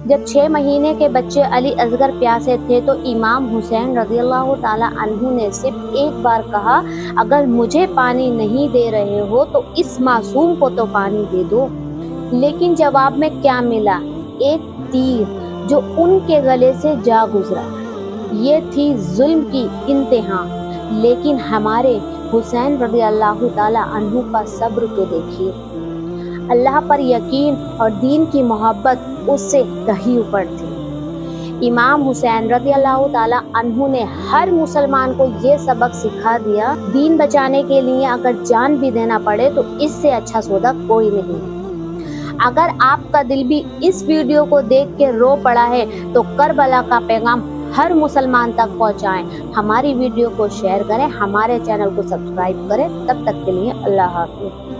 जब 6 महीने के बच्चे अली असगर प्यासे थे तो इमाम हुसैन रज़ियल्लाहु ताला अन्हु ने सिर्फ एक बार कहा, अगर मुझे पानी नहीं दे रहे हो तो इस मासूम को तो पानी दे दो। लेकिन जवाब में क्या मिला? एक तीर जो उनके गले से जा गुजरा। ये थी जुल्म की इंतहा। लेकिन हमारे हुसैन रज़ियल्लाहु ताला अन्हु का सब्र तो देखिए। अल्लाह पर यकीन और दीन की मोहब्बत उससे कहीं ऊपर थी। इमाम हुसैन रज़ियल्लाहु ताला अन्हु ने हर मुसलमान को ये सबक सिखा दिया, दीन बचाने के लिए अगर जान भी देना पड़े तो इससे अच्छा सौदा कोई नहीं। अगर आपका दिल भी इस वीडियो को देख के रो पड़ा है तो करबला का पैगाम हर मुसलमान तक पहुंचाएं। हमारी वीडियो को शेयर करें, हमारे चैनल को सब्सक्राइब करें। तब तक के लिए अल्लाह हाफ़िज़।